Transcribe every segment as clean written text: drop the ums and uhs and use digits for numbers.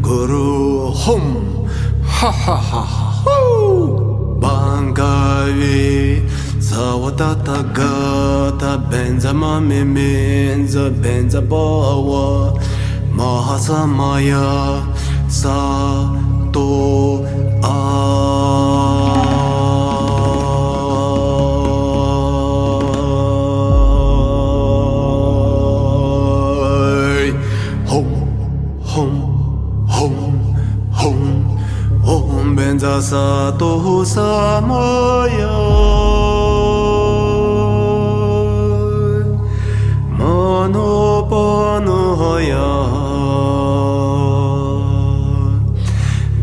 Guru hum ha ha ha ho Bangavi Zawatata gata benza mami menza benza bawa Mahasamaya sa to benza sa to samaya mano panoya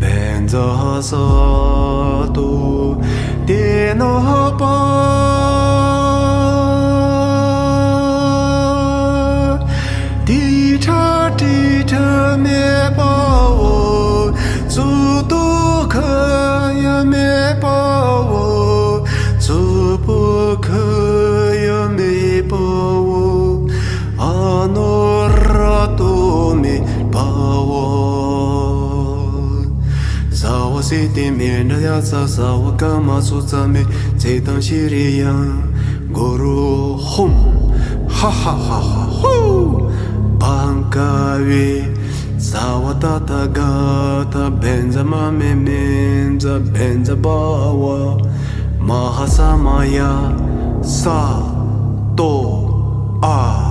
benza sa to denopa tita tita me bao zu Kaya me pawo, supo kaya me pawo, anorato me pawo. Sawa siti me nayasa sawa kama suzame, zedang shiriyang, guru hum, ha ha ha ha hu, bankawi. Sawatata gata benza mame menza benza bawa Mahasamaya sa to a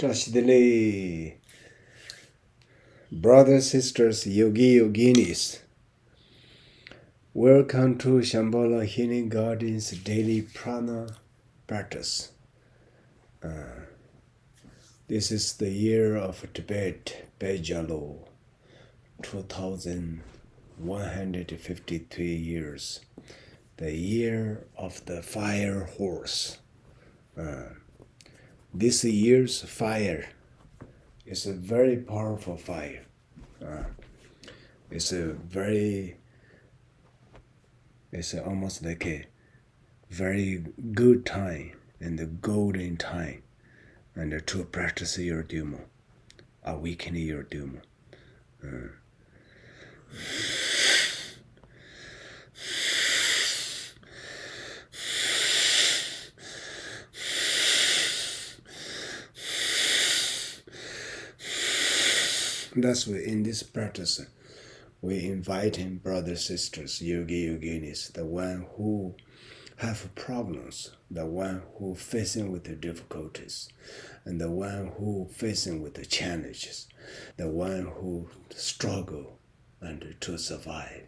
Trashidele, brothers, sisters, yogi, yoginis, welcome to Shambhala Healing Garden's daily prana practice. This is the year of Tibet, Bejalo, 2153 years, the year of the fire horse. This year's fire is a very powerful fire. It's almost like a very good time and a golden time and to practice your Dharma, awaken your Dharma. That's why in this practice, we invite in brothers, sisters, yogi, yoginis, the one who have problems, the one who facing with the difficulties, and the one who facing with the challenges, the one who struggle and to survive,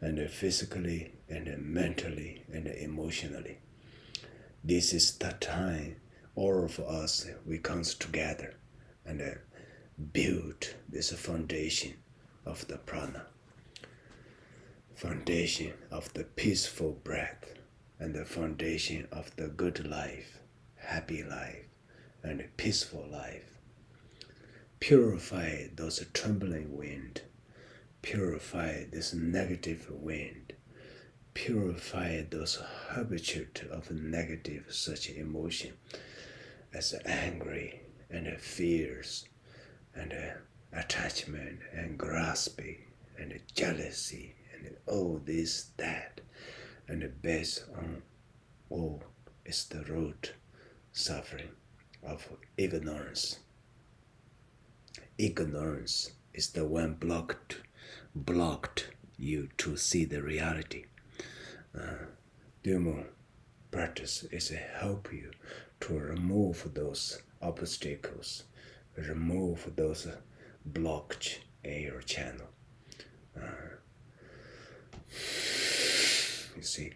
and physically and mentally and emotionally. This is the time all of us, we come together and build this foundation of the prana, foundation of the peaceful breath, and the foundation of the good life, happy life, and peaceful life. Purify those trembling wind, purify this negative wind, purify those habitude of negative such emotion as angry and fears and attachment and grasping and jealousy and all this, that, and based on all is the root suffering of ignorance. Ignorance is the one blocked you to see the reality. Dharma practice is to help you to remove those obstacles, remove those blocks in your channel. You see.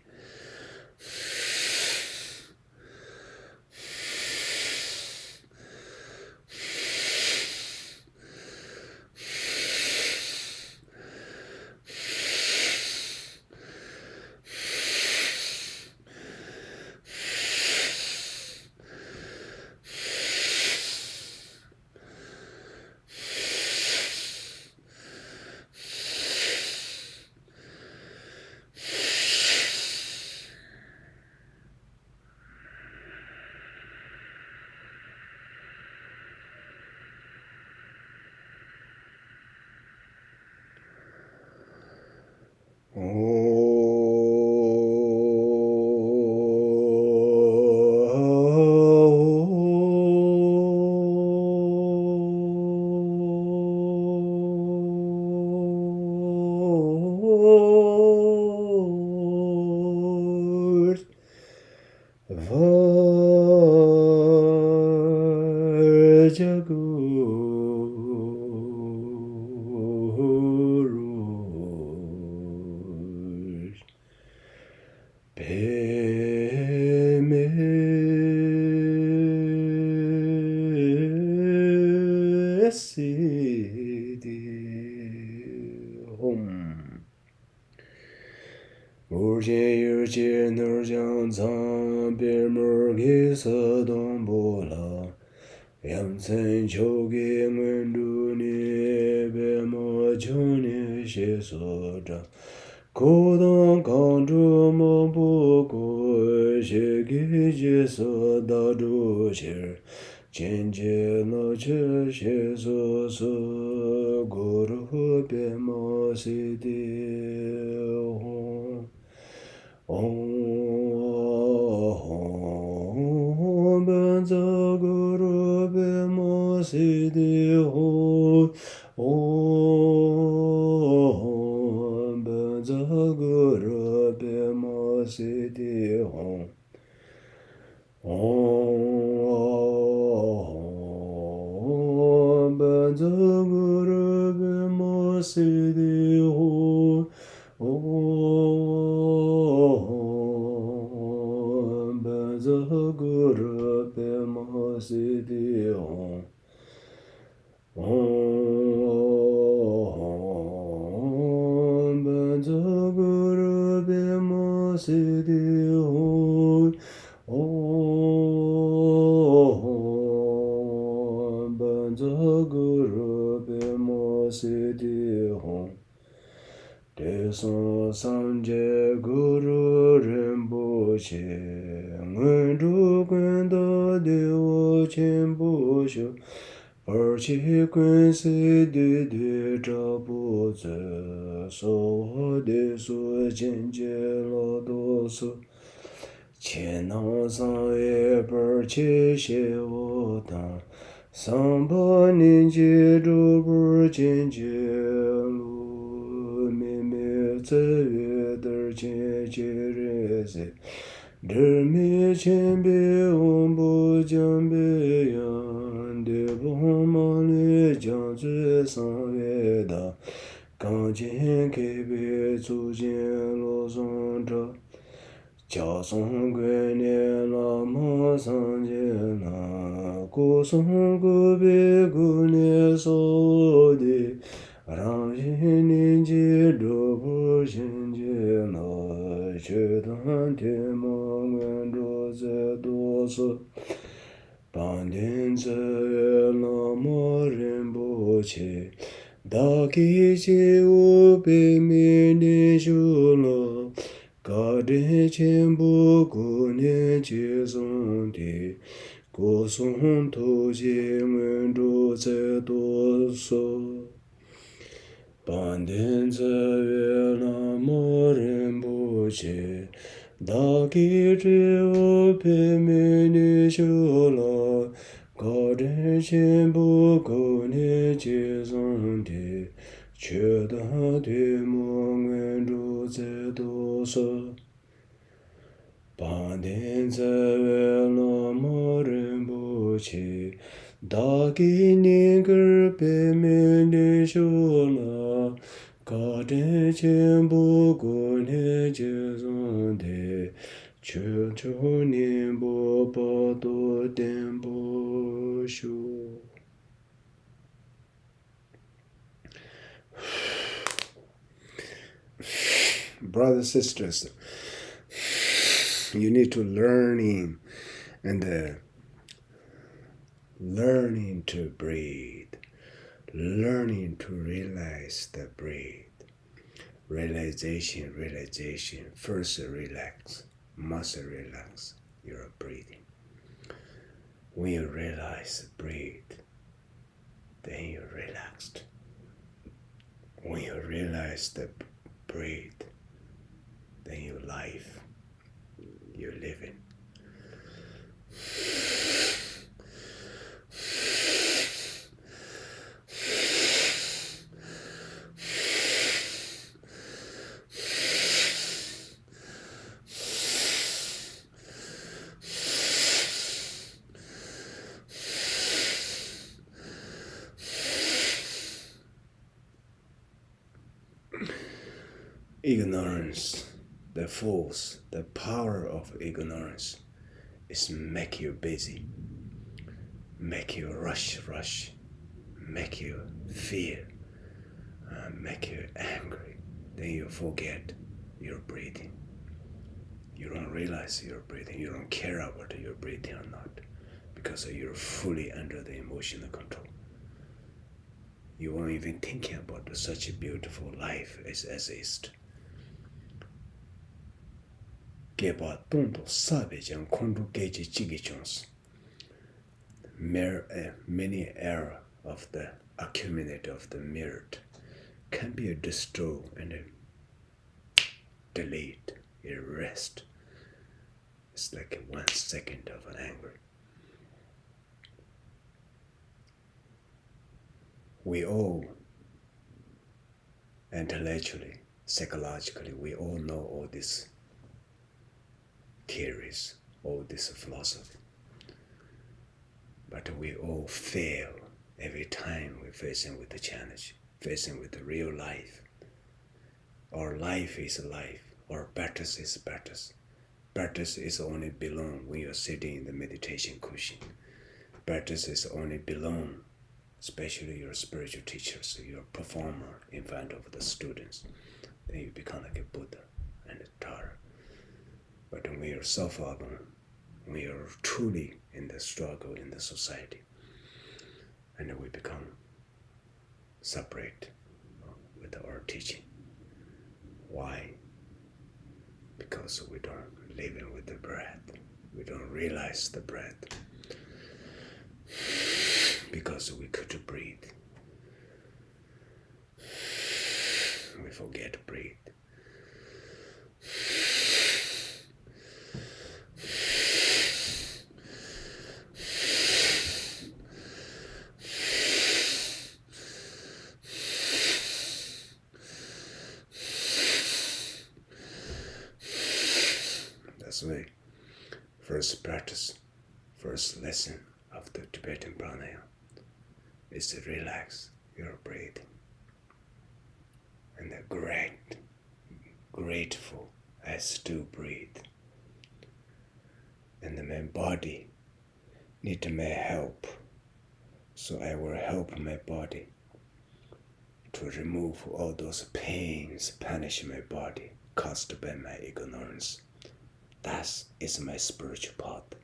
Yamsen chogi ngendu ni bema chuni she soda kodon kandu mabu ko shegi je soda du shir chenje no che she so so guru bema sidi benza guru bema sidi benza guru bema sidi siddhi ho. Om Benza Guru Pema Siddhi Om. Om Benza Guru Pema Siddhi Om. Om Benza Guru Pema Siddhi Om. Deson Sanje Guru Rinpoche Ngundu Gwenda Dewa Chenpo Sho Parchi Kwensi Didi Chapo Tse So De So Chenche Lo Do So Chenang Sangye Parchi She O Tang Sangpa Ninji Drupur Chenche Lo Tse Dar Chen Che Se Dharmi Chenpe Ombo Jambe Yan Debo Mani Jang Tse Sang Da Gang Chen Kebe Tsu Chen Lo Song Tra Jia Song Gui Ne Lama Sang Je Na Gu Song Gu Be Gu Ne So De Rang Yin Nin Ji Du Bu Shin Je Na Che Dan Te Mo Nguen Zhu Ze Du Su Ban Din Ze Lama Rinpoche Da Ki Chi U Pe Mi Ni Shu Lo Ga De Chen Bu Gu Ne Chi Song Ti Gu Song Tu Ji Nguen Zhu Ze Du Su Bandin Tse Lama Rinpoche Da Ki Chi U Pe Mi Ni Shu La Ga De Chen Bu Gu Ne Chi Song Ti Che Da Te Mo Nguen Zhu Ze Du Su Bandin Tse Lama Rinpoche Da Ki Ni Ger Pe Mi Ni Shu La Ga De Chen Bu Gu Ne Chi Song Ti Che Cho Ni Bo Pa Do Den Bo Shu. Brothers, sisters, you need to learning and learning to breathe, learning to realize the breathe. Realization. First relax, must relax your breathing. When you realize breathe, then you're relaxed. When you realize the breathe, then your life, you're living. Ignorance, the force, the power of ignorance is make you busy, make you rush, make you fear, make you angry. Then you forget your breathing. You don't realize you're breathing. You don't care about you're breathing or not because you're fully under the emotional control. You won't even think about such a beautiful life as exists. Geba Tondo Sabe Jang Kondu Geji Chigi Chons. Many error of the accumulate of the merit can be destroyed and delete, erased. It's like 1 second of an anger. We all, intellectually, psychologically, we all know all these theories, all this philosophy. But we all fail every time we're facing with the challenge. facing with the real life. Our life is life. Our practice is practice. Practice is only belong when you're sitting in the meditation cushion. Practice is only belong, especially your spiritual teachers, your performer in front of the students. Then you become like a Buddha and a Tara. But when you're self-alone, when you're truly in the struggle in the society, and then we become separate with our teaching. Why? Because we don't live in with the breath. We don't realize the breath. Because we could breathe. We forget to breathe. That's why first practice, first lesson of the Tibetan pranayama is to relax your breathing. And grateful, I still breathe. And my body needs my help, so I will help my body to remove all those pains, punish my body caused by my ignorance. That is my spiritual path.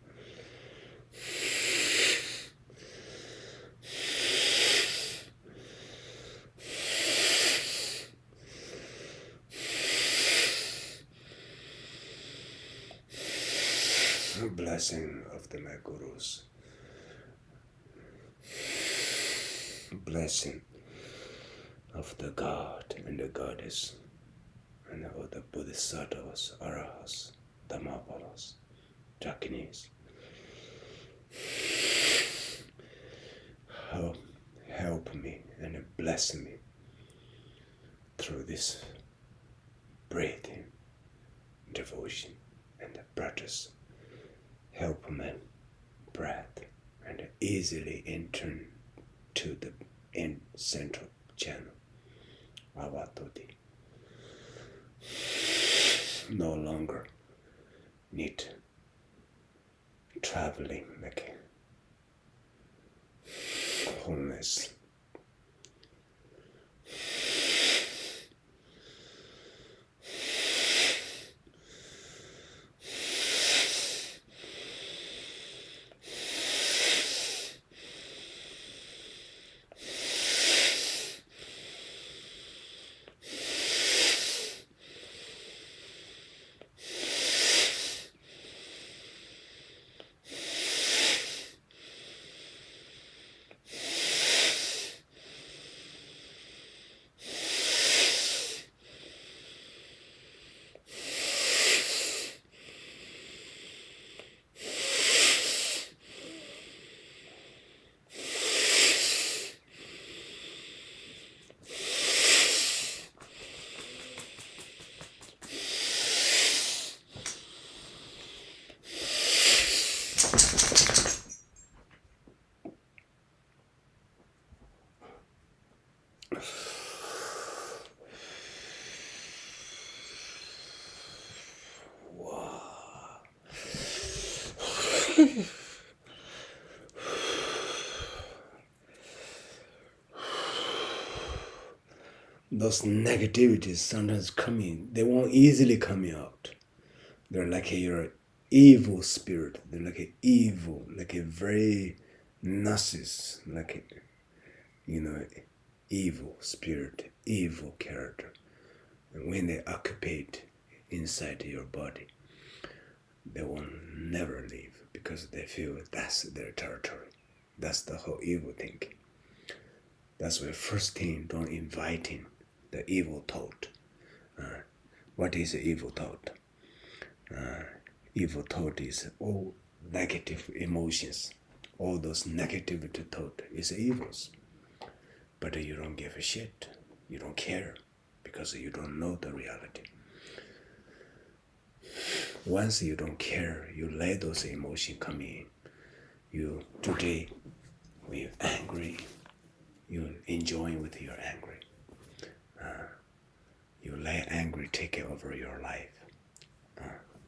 Blessing of my gurus. Blessing of the God and the Goddess and all the Bodhisattvas, Arahats, Dhammapalas, Jakinis. Help me and bless me through this breathing, devotion, and practice. Help my breath and easily enter to the central channel, Avatoti. No longer need traveling like homeless. Those negativities sometimes come in. They won't easily come out. They're like your evil spirit. They're like a evil, like a very narcissist, like evil spirit, evil character. And when they occupy inside your body, they will never leave because they feel that's their territory. That's the whole evil thinking. That's why first thing, don't invite in the evil thought. What is evil thought? Evil thought is all negative emotions. All those negativity thought is evils. But you don't give a shit. You don't care because you don't know the reality. Once you don't care, you let those emotions come in. Today, when you're angry, you enjoying with your anger. You let anger take over your life.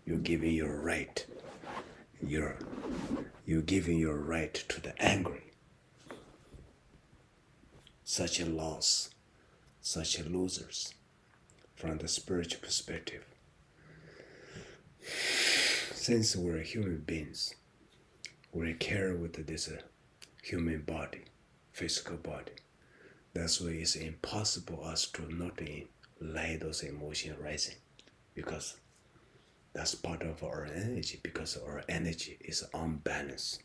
You're giving your right. You're giving your right to the angry. Such a loss, such a losers from the spiritual perspective. Since we're human beings, we care with this human body, physical body. That's why it's impossible us to not let those emotions rising, because that's part of our energy, because our energy is unbalanced.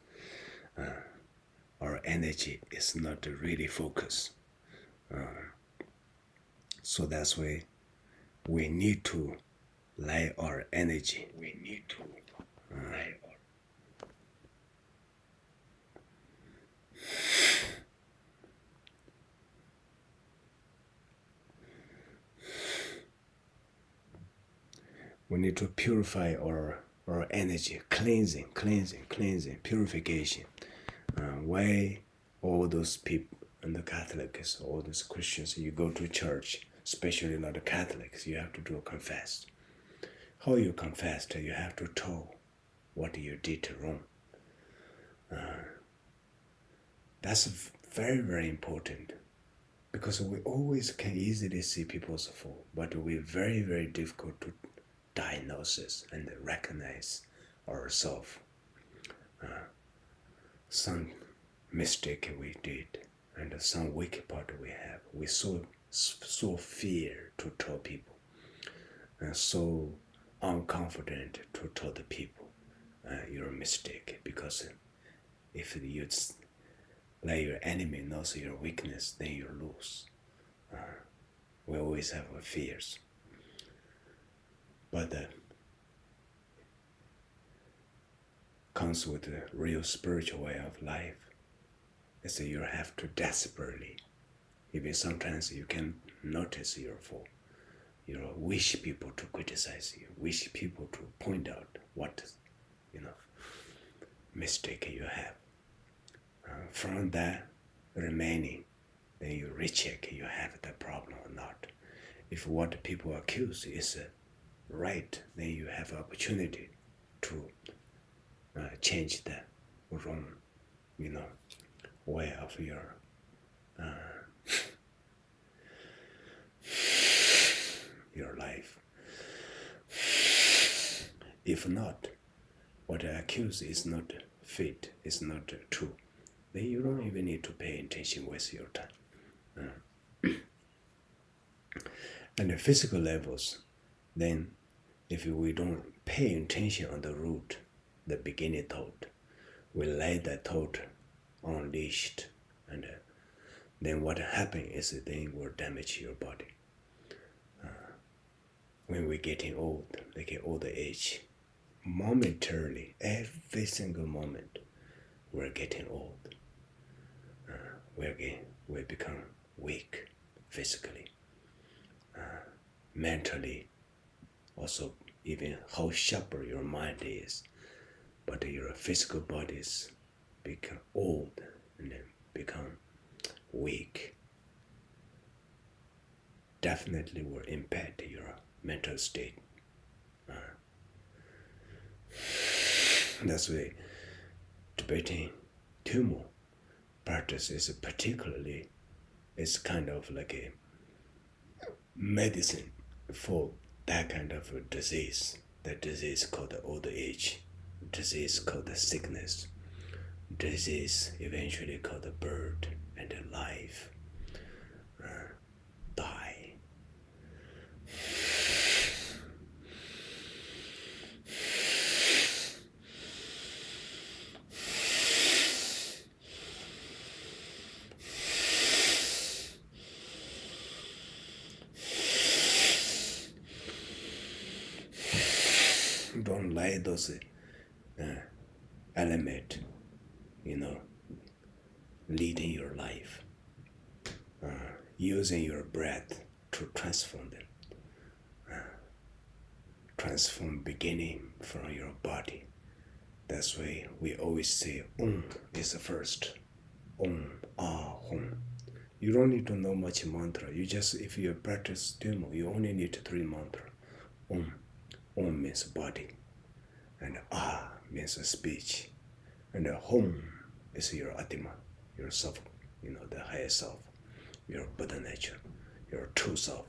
Our energy is not really focused. So that's why we need to let our energy. We need to purify our energy, cleansing, purification. Why all those people and the Catholics, all those Christians, you go to church, especially not the Catholics, you have to do a confess. How you confess? You have to tell what you did wrong. That's very, very important, because we always can easily see people's fault, but we're very, very difficult to diagnose and recognize ourselves. Some mistake we did and some weak part we have. We so fear to tell people, and so unconfident to tell the people your mistake, because if you let your enemy knows your weakness, then you lose. We always have fears, but comes with a real spiritual way of life. It's that you have to desperately, even sometimes you can notice your fault. You wish people to criticize you, wish people to point out what mistake you have. From that remaining, then you recheck you have that problem or not. If what people accuse is right, then you have opportunity to change the wrong, way of your your life. If not, what I accuse is not fit, is not true, then you don't even need to pay attention, waste your time. And the physical levels, then if we don't pay attention on the root, the beginning thought, we let that thought unleashed, and then what happens is then will damage your body. When we're getting old, like old age, momentarily, every single moment, we're getting old. We become weak physically, mentally, also even how sharper your mind is, but your physical bodies become old and then become weak. Definitely will impact your mental state. That's why Tibetan Tummo practice is particularly, it's kind of like a medicine for that kind of a disease. That disease called the old age, disease called the sickness, disease eventually called the birth and the life, die. Don't let those elements, leading your life, using your breath to transform them, transform beginning from your body. That's why we always say Om is the first, Om, Ah, Hum. You don't need to know much mantra. You just, if you practice Tummo, you only need 3 mantra. Om. Om means body. And Ah means speech. And Hum is your Atma, your self, the higher self, your Buddha nature, your true self.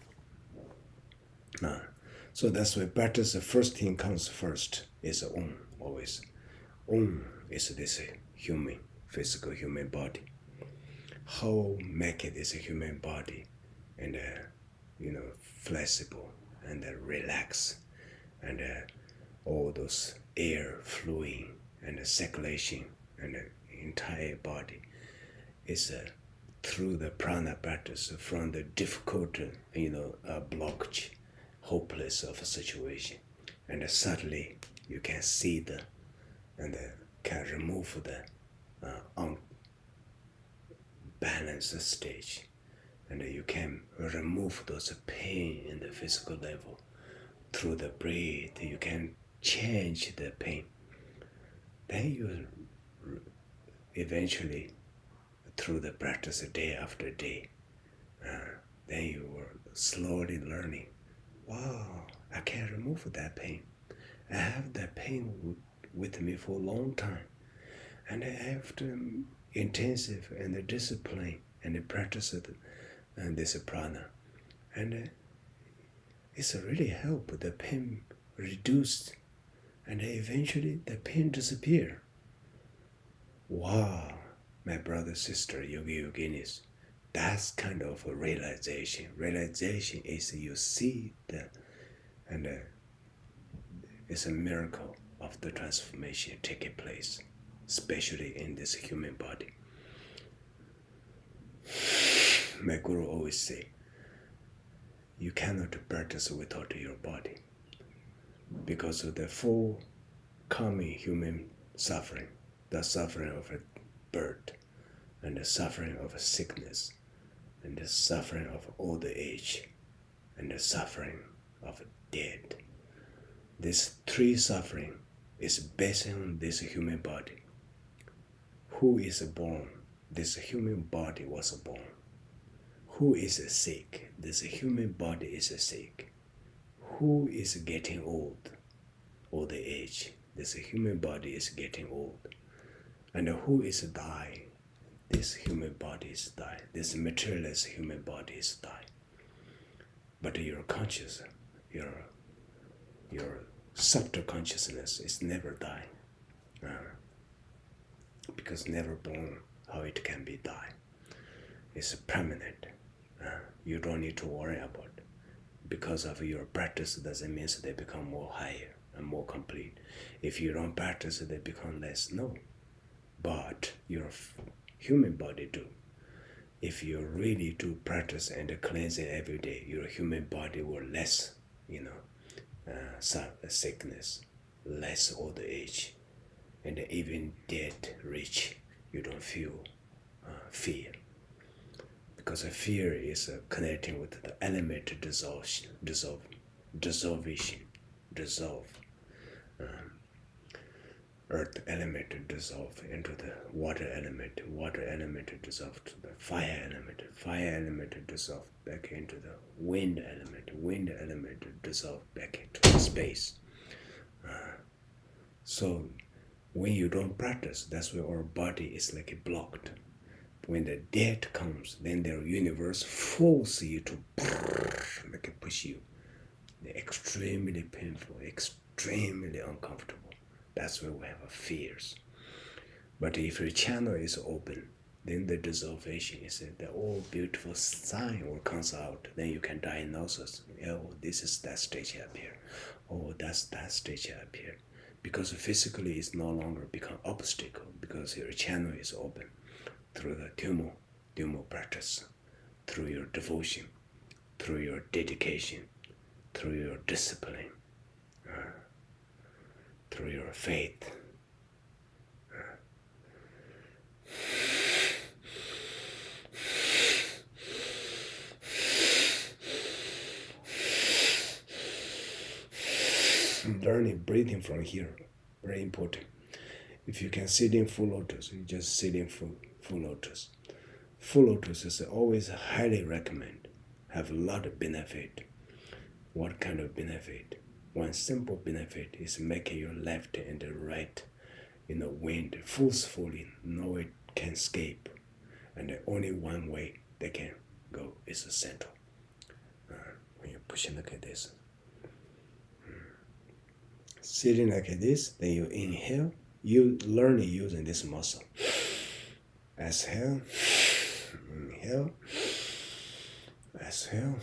So that's why practice, the first thing comes first is Om, always. Om is this human, physical human body. How make it is a human body and, flexible and relax and all those air flowing and circulation and the entire body is through the prana practice from the difficult, blockage, hopeless of a situation, and suddenly you can see and can remove the unbalanced stage, and you can remove those pain in the physical level through the breath. You can change the pain. Then you eventually, through the practice day after day, then you were slowly learning, wow, I can remove that pain. I have that pain with me for a long time. And after intensive and discipline and practice and this prana, and it's really helped the pain reduced, and eventually the pain disappear. Wow, my brother, sister, yogi, yoginis, that's kind of a realization. Realization is you see and it's a miracle of the transformation taking place, especially in this human body. My guru always say, you cannot practice without your body, because of the full coming human suffering, the suffering of a birth, and the suffering of sickness, and the suffering of old age, and the suffering of death. This 3 suffering is based on this human body. Who is born? This human body was born. Who is sick? This human body is sick. Who is getting old? Old age. This human body is getting old. And who is dying? This human body is dying. This materialist human body is dying. But your conscious, your subtle consciousness is never dying. Because never born, how it can be dying. It's permanent. You don't need to worry about it. Because of your practice doesn't mean they become more higher and more complete. If you don't practice, they become less. No. But your human body do. If you really do practice and cleanse it every day, your human body will less, sickness, less old age, and even dead rich. You don't feel fear. Because fear is connecting with the element dissolve. Earth element dissolve into the water element dissolve to the fire element dissolve back into the wind element dissolve back into the space. So when you don't practice, that's why our body is like blocked. When the death comes, then the universe forces you to push you. They're extremely painful, extremely uncomfortable. That's why we have fears. But if your channel is open, then the dissolution is the all beautiful sign will comes out. Then you can diagnose us. Oh, this is that stage up here. Oh, that's that stage up here. Because physically it's no longer become obstacle, because your channel is open through the Tummo practice, through your devotion, through your dedication, through your discipline, through your faith. Learning breathing from here, very important. If you can sit in full lotus, you just sit in full lotus Full lotus is always highly recommend. Have a lot of benefit. What kind of benefit? One simple benefit is making your left and the right wind forcefully, no it can escape. And only one way they can go is the center. When you're pushing like this. Sitting like this, then you inhale. You learn using this muscle. Exhale. Inhale. Exhale.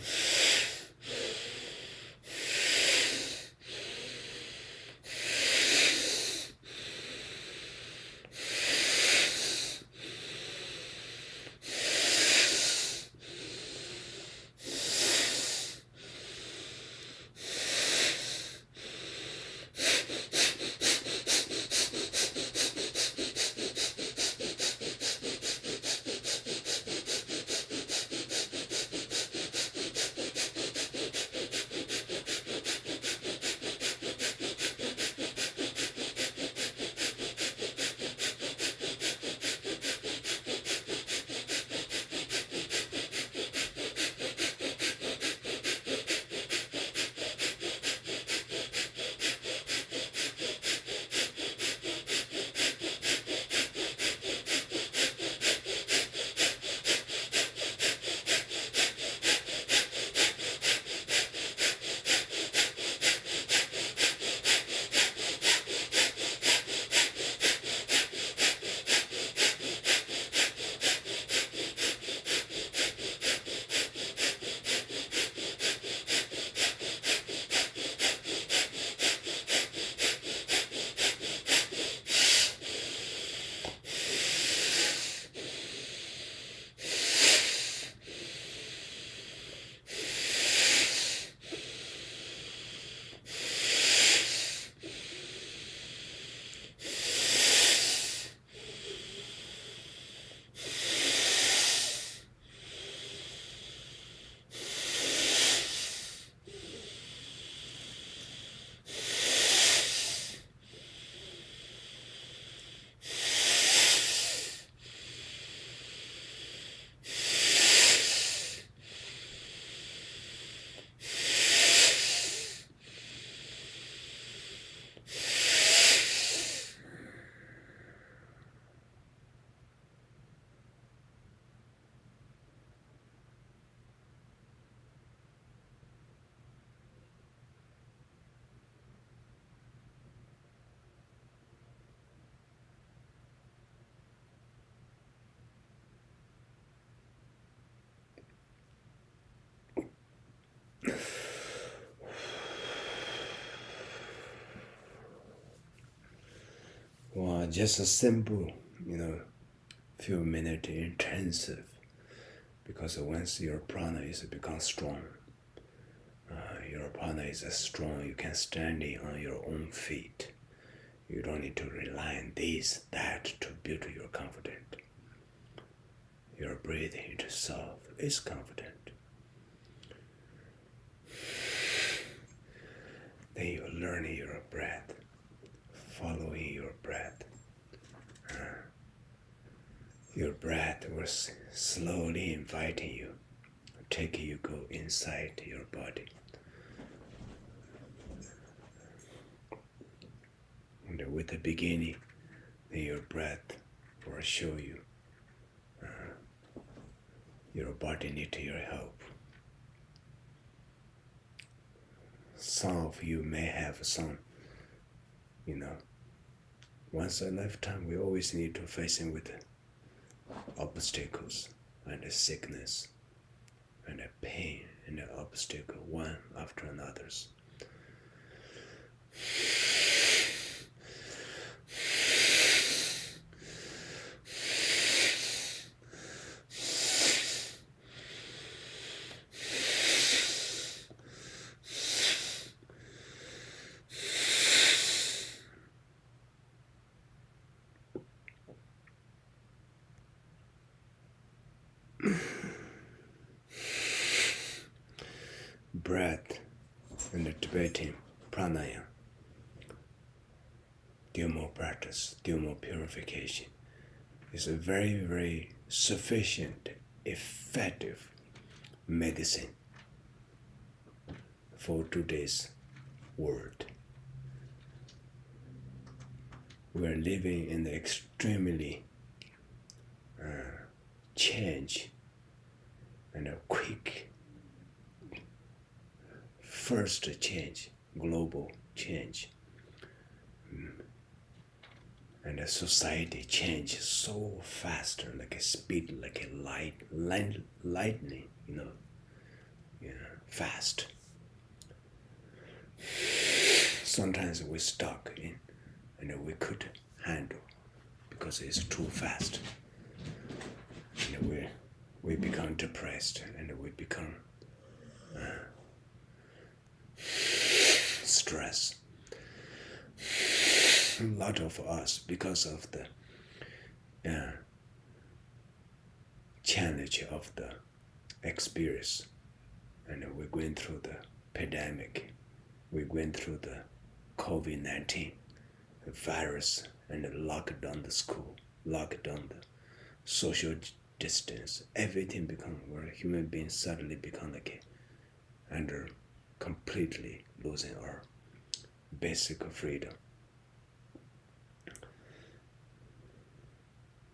Well, just a simple, few minutes intensive. Because once your prana is become strong, your prana is strong, you can stand on your own feet. You don't need to rely on this, that to build your confidence. Your breathing itself is confident. Then you learn your breath, following your breath. Your breath was slowly inviting you, taking you go inside your body. And with the beginning, then your breath will show you your body needs your help. Some of you may have some, once in a lifetime, we always need to face in with obstacles and sickness and pain and obstacle one after another. Breath and the Tibetan pranayama, Tummo practice, Tummo purification, is a very, very sufficient, effective medicine for today's world. We're living in the extremely change and a quick first change, global change. And the society changes so fast, like a speed, like a lightning, fast. Sometimes we're stuck in, and we could handle because it's too fast. And we become depressed, and we become stressed. A lot of us, because of the challenge of the experience, and we're going through the pandemic, we're going through the COVID-19 virus, and lock down the school, lock down the social distance, everything become where human beings suddenly become like under completely losing our basic freedom.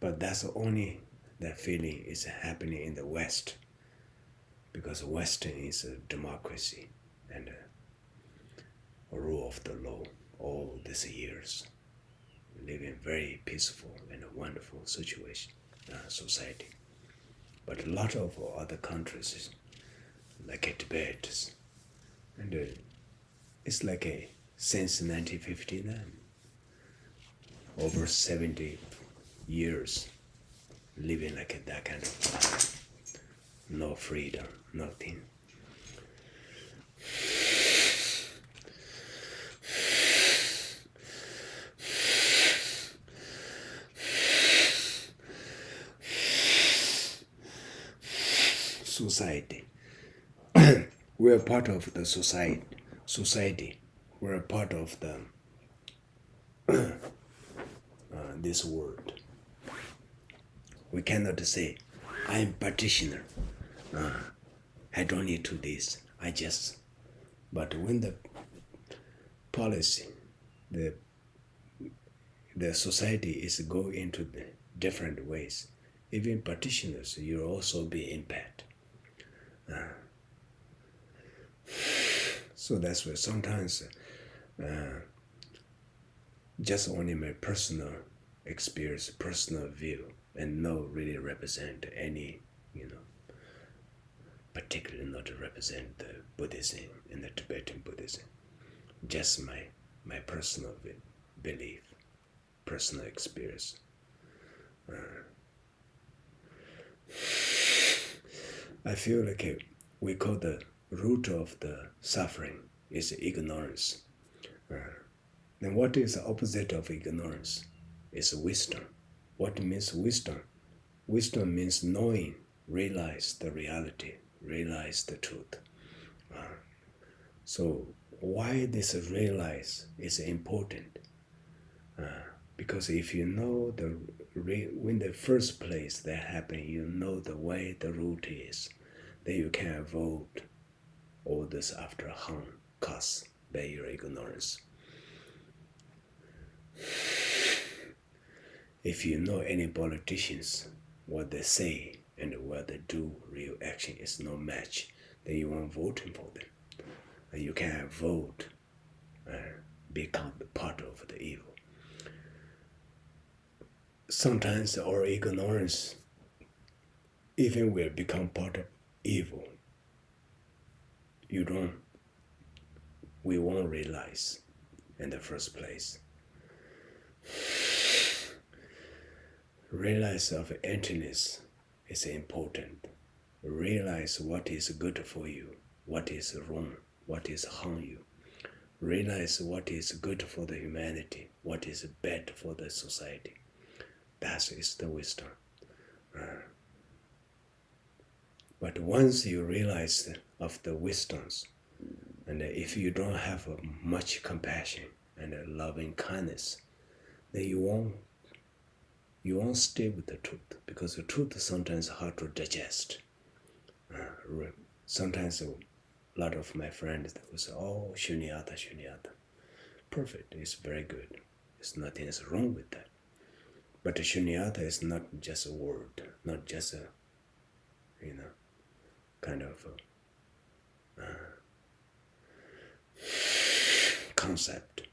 But that's only that feeling is happening in the West, because Western is a democracy and a rule of the law all these years, living very peaceful and a wonderful situation, society. But a lot of other countries, like Tibet, and it's like since 1959, over 70 years living like that kind of life. No freedom, nothing. Society. We're part of the society. We're a part of the this world. We cannot say, I'm practitioner. I don't need to this. But when the policy, the society is going into the different ways, even practitioners, you'll also be impacted. So that's why sometimes just only my personal experience, personal view, and not really represent any, particularly not to represent the Buddhism and the Tibetan Buddhism. Just my personal belief, personal experience. I feel like we call the root of the suffering is ignorance. Then what is the opposite of ignorance? It's wisdom. What means wisdom? Wisdom means knowing, realize the reality, realize the truth. So why this realize is important? Because if you know when the first place that happened, you know the way the root is, then you can avoid all this after harm caused by your ignorance. If you know any politicians, what they say and what they do, real action is no match, then you won't vote for them. And you can vote become part of the evil. Sometimes our ignorance, even will become part of evil. We won't realize in the first place. Realize of emptiness is important. Realize what is good for you, what is wrong, what is harm you. Realize what is good for the humanity, what is bad for the society. That is the wisdom. But once you realize of the wisdoms, and if you don't have much compassion and loving kindness, then you won't you won't stay with the truth, because the truth is sometimes hard to digest. Sometimes a lot of my friends that will say, oh, shunyata, shunyata. Perfect, it's very good. There's nothing is wrong with that. But shunyata is not just a word, not just a, kind of concept.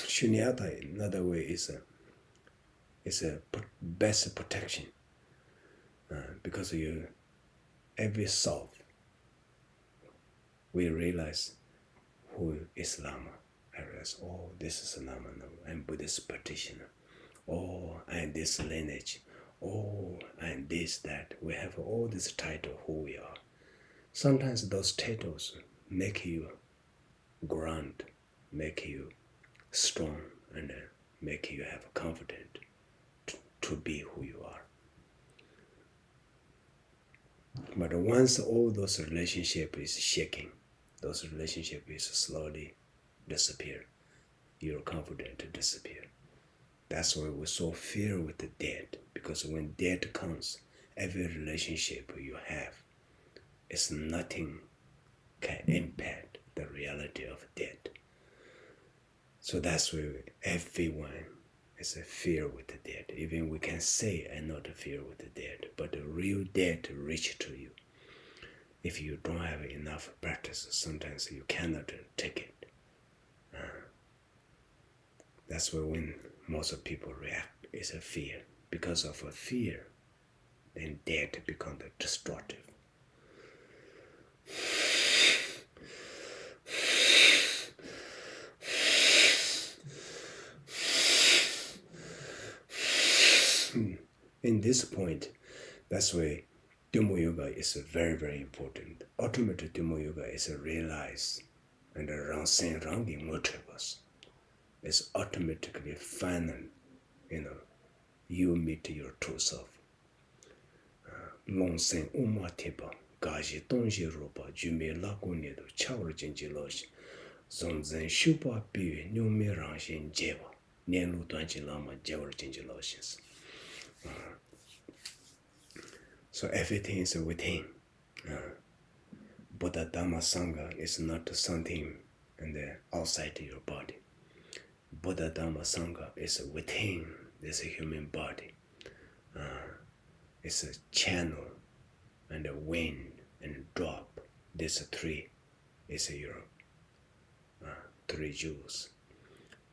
Shunyata, in another way, is a best protection, because every self, we realize who is Lama. I realize, oh, this is Lama Norbu. I'm Buddhist practitioner. Oh, I'm this lineage. Oh, I'm this, that. We have all this title, who we are. Sometimes those titles make you ground, make you strong, and make you have confidence to be who you are. But once all those relationships is shaking, those relationships is slowly disappear. Your confidence disappear. That's why we're so fear with the death, because when death comes, every relationship you have is nothing can impact the reality of death. So that's why everyone is a fear with the dead. Even we can say I'm not a fear with the dead, but the real death reach to you. If you don't have enough practice, sometimes you cannot take it. That's why when most people react, it's a fear. Because of a fear, then death becomes destructive. In this point, that's why Tummo Yoga is very, very important. Ultimate Tummo Yoga is realized and Rangsen Rangi motivus. It's automatically final, you meet your true self. Longsen Uma Tiba, Gaji Donji Roba, Jume Lagunido, Chawar Jinji Losh, Zonzen Shupa Pi, Nyumi Rangshin Jeva, Nienlu Duanji Lama, Jawar Jinji Loshes. So everything is within. Buddha Dharma Sangha is not something outside your body. Buddha Dharma Sangha is within this human body. It's a channel and a wind and a drop. This three is your three jewels.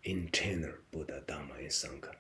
Internal Buddha Dharma and Sangha.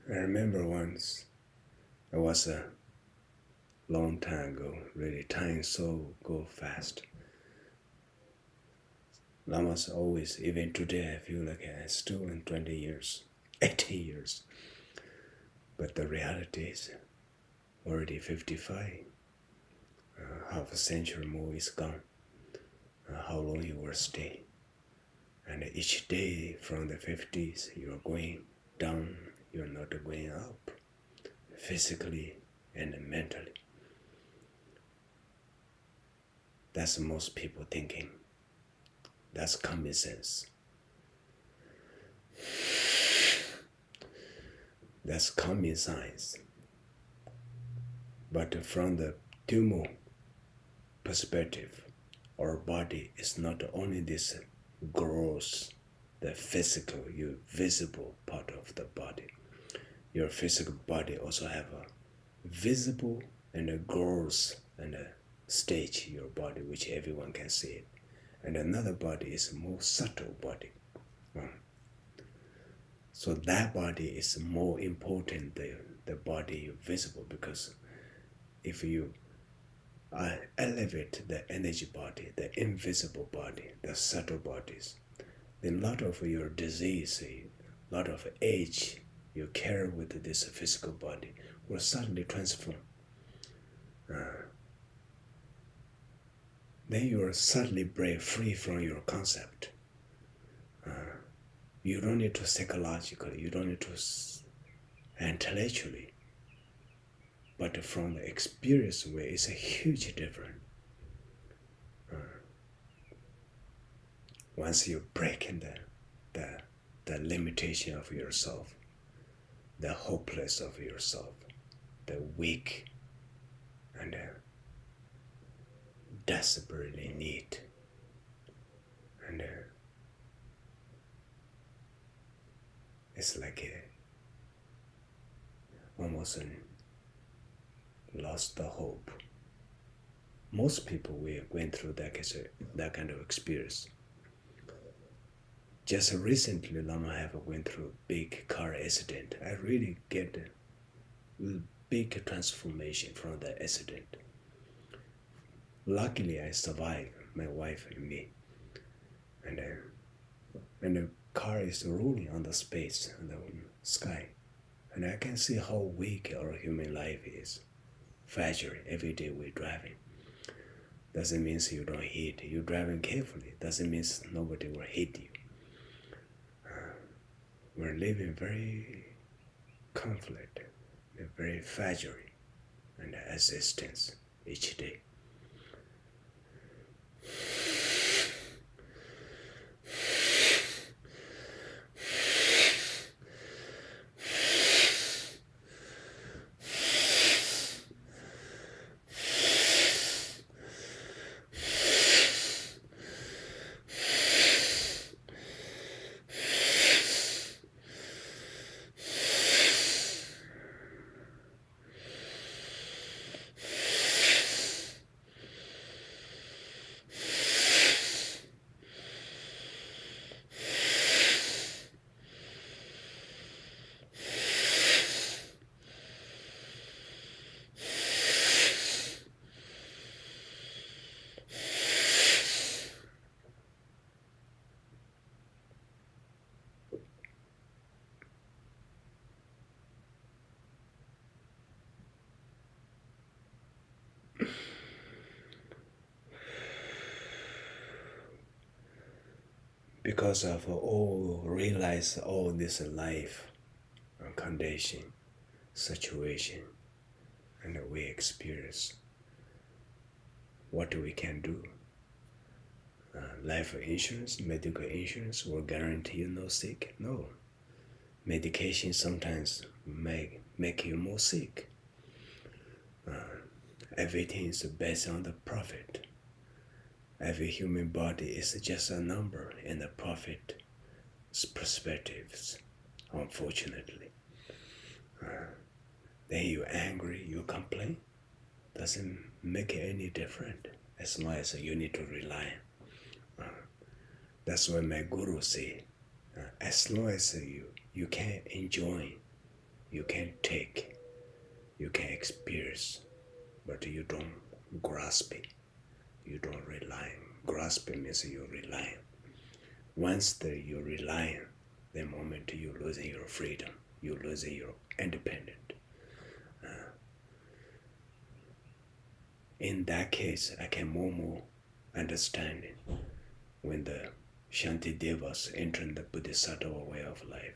I remember once, it was a long time ago, really time so go fast. Lamas always, even today I feel like I'm still in 20 years, 80 years. But the reality is already 55. Half a century more is gone. How long you will stay. And each day from the 50s, you're going down, you're not going up, physically and mentally. That's most people thinking. That's common sense. That's common science. But from the Tummo perspective, our body is not only this gross, the physical, your visible part of the body. Your physical body also have a visible and a gross and a stage in your body, which everyone can see it. And another body is a more subtle body. So that body is more important than the body visible, because if you elevate the energy body, the invisible body, the subtle bodies, then a lot of your disease, a lot of age you carry with this physical body will suddenly transform. Then you are suddenly break free from your concept. You don't need to psychologically, you don't need to intellectually, but from the experience way, it's a huge difference. Once you break in the limitation of yourself, the hopeless of yourself, the weak and desperately need, and it's like almost lost the hope. Most people we went through that kind of experience. Just recently, Lama have went through a big car accident. I really get a big transformation from the accident. Luckily, I survived, my wife and me. And the car is rolling on the space, on the sky. And I can see how weak our human life is. Fragile. Every day we're driving. Doesn't mean you don't hit. You're driving carefully. Doesn't mean nobody will hit you. We're living very conflict, very fragile and existence each day. Because of realize all this life condition, situation, and we experience what we can do. Life insurance, medical insurance will guarantee you no sick. No. Medication sometimes make you more sick. Everything is based on the profit. Every human body is just a number in the profit's perspectives, unfortunately. Then you're angry, you complain. Doesn't make it any different as long as you need to rely. That's why my guru say, as long as you can enjoy, you can take, you can experience, but you don't grasp it. You don't rely. Grasping means you rely. Once you rely, the moment you're losing your freedom, you're losing your independence. In that case, I can more understand it when the Shanti Devas enter the Bodhisattva way of life.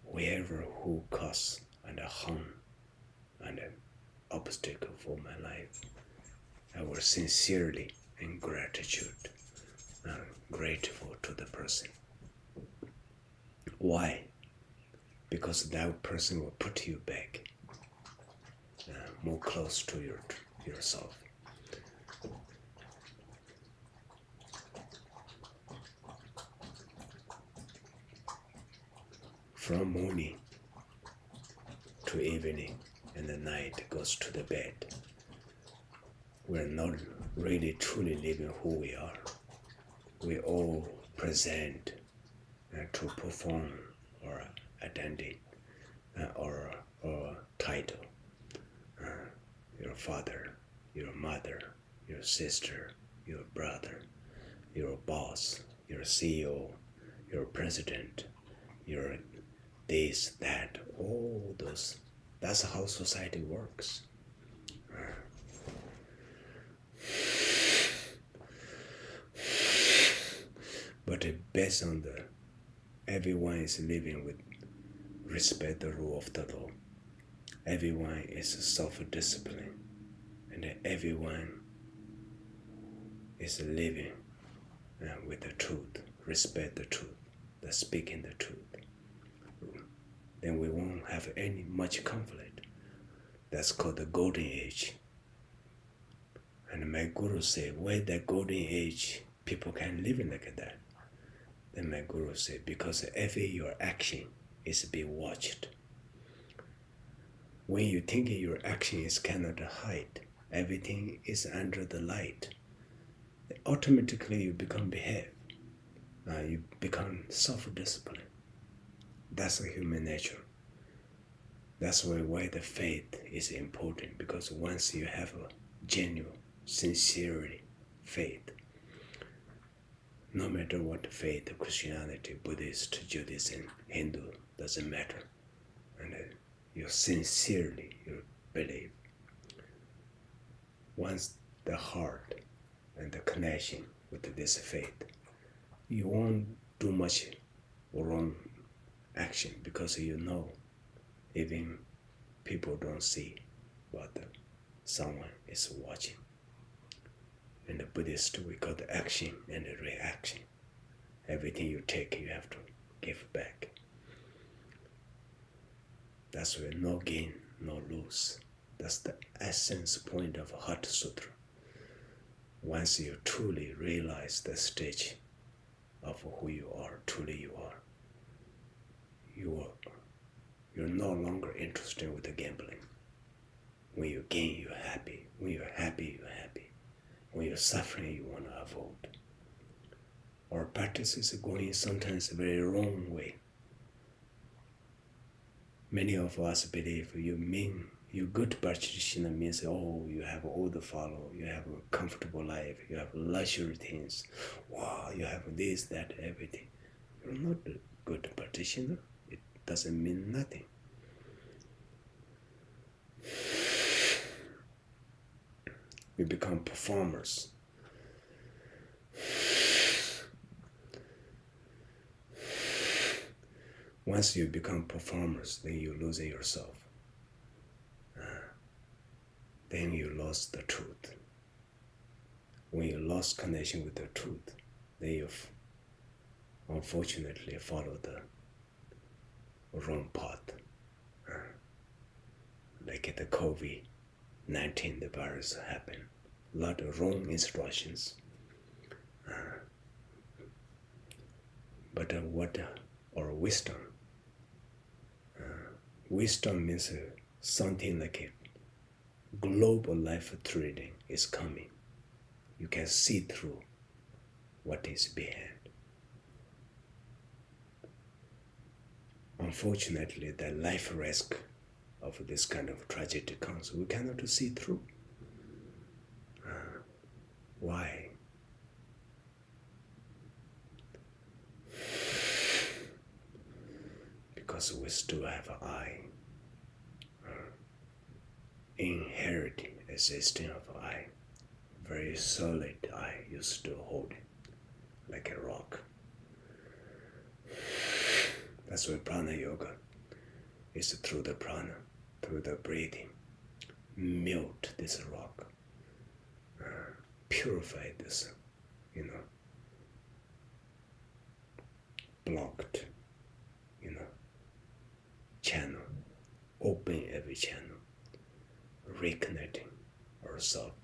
Wherever who cause and harm and an obstacle for my life, I was sincerely in gratitude, grateful to the person. Why? Because that person will put you back. more close to yourself. From morning to evening and the night goes to the bed. We're not really truly living who we are. We all present to perform our identity or title. Your father, your mother, your sister, your brother, your boss, your CEO, your president, your this, that, all those. That's how society works. But based on everyone is living with respect the rule of the law. Everyone is self-discipline, and everyone is living with the truth, respect the truth, the speaking the truth. Then we won't have any much conflict. That's called the golden age. And my guru said, why that golden age people can live like that? Then my guru said, because every your action is being watched. When you think your action is cannot hide, everything is under the light, automatically you become behave. You become self-discipline. That's a human nature. That's why the faith is important, because once you have a genuine, sincerity faith, no matter what faith, Christianity, Buddhist, Judaism, Hindu, doesn't matter. And you sincerely you believe. Once the heart and the connection with this faith, you won't do much wrong action, because you know even people don't see, but someone is watching. In the Buddhist, we call the action and the reaction. Everything you take, you have to give back. That's why no gain, no lose. That's the essence point of Heart Sutra. Once you truly realize the stage of who you are, truly you are, you're no longer interested with the gambling. When you gain, you're happy. When you're happy, you're happy. When you're suffering, you want to avoid. Our practice is going sometimes a very wrong way. Many of us believe you good practitioner means, oh, you have all the follow, you have a comfortable life, you have luxury things, wow, you have this, that, everything. You're not a good practitioner. It doesn't mean nothing. We become performers. Once you become performers, then you lose yourself. Then you lost the truth. When you lost connection with the truth, then you unfortunately follow the wrong path. Like the COVID-19, the virus happened. A lot of wrong instructions. But what or wisdom? Wisdom means something like a global life trading is coming. You can see through what is behind. Unfortunately, the life risk of this kind of tragedy comes. We cannot see through. Why? Because we still have an eye. Inherent existing of eye. Very solid eye, you still hold it like a rock. That's why prana yoga is through the prana, through the breathing, melt this rock, purify this, blocked, channel, open every channel, reconnecting ourselves.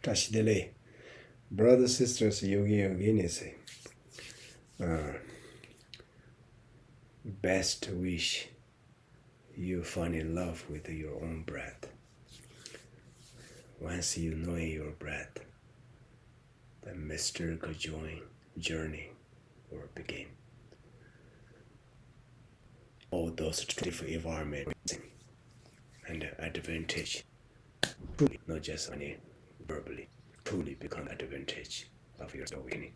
Tashidele, brothers, sisters, yogi, yoginis, best wish you fall in love with your own breath. Once you know your breath, the mystical journey will begin. All those different environments and advantage, truly, not just only verbally, truly become advantage of your awakening.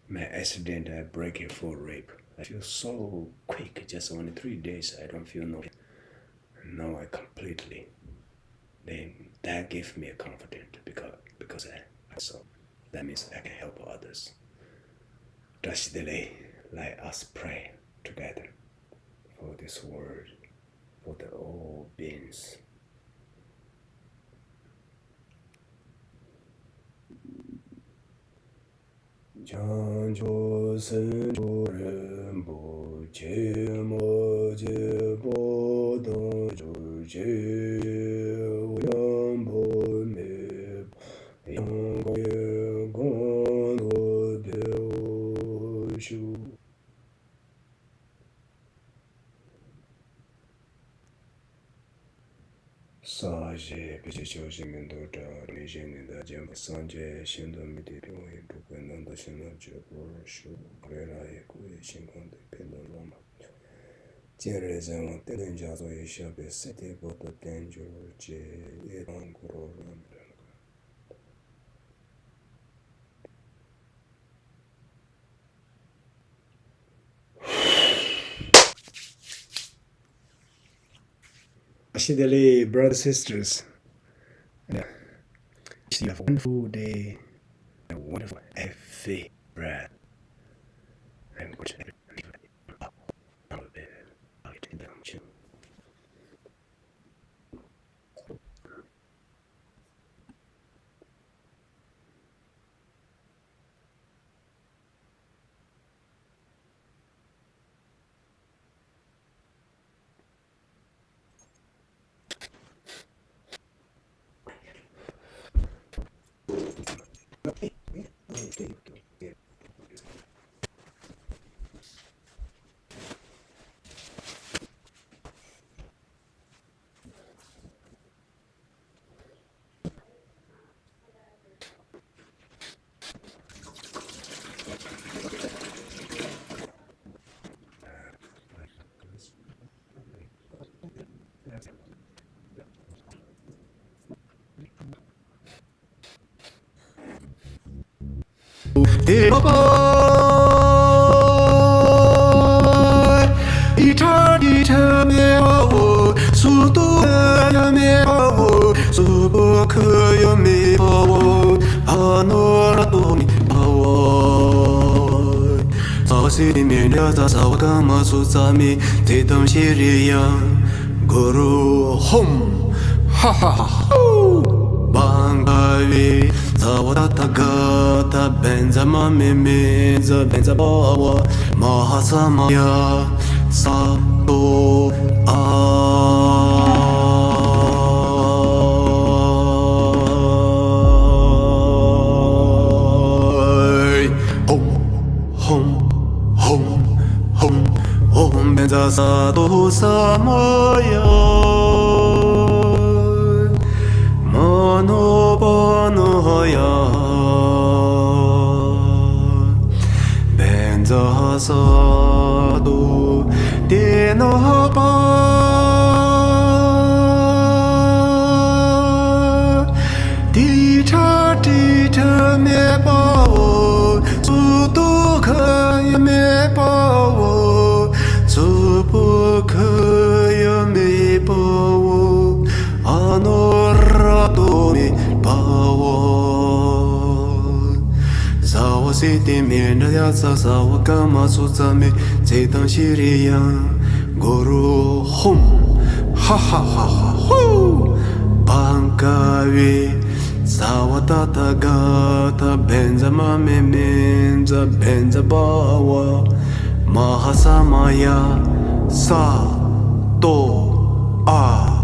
My accident, I break a full rib. I feel so quick, just only 3 days, I don't feel no pain. Now I completely, that gave me a confidence because I saw, that means I can help others. Dashidele, let us pray together for this world, for the all beings. Chanjo senjo rembo che mo je bo do jo je yambo me yango ye gondo de shu. Saje peche choji mendo da mi jeni da jembo sanje shindo mi de pyo e bupe nanda shino jebo shu krera e kue shinkon de pendo loma. Jere zema telen jazo e shabe sete boto tenjo je e ranguro ramda. Ashidali, brothers, sisters, you have a wonderful day, a wonderful every breath. I'm going to Guru Hum Ha Ha Ha Bangavi Zavatagata Benzama Mimiza Benzabawa Mahasamaya Sato Sato Samaya Manobanaya Benza Sado Denapa 西地面的呀萨萨我干嘛苏赞美这当西里样 Guru hum ha ha ha ha hu Bankawi Sawatata gata benza mame menza benza bawa Mahasamaya sa to a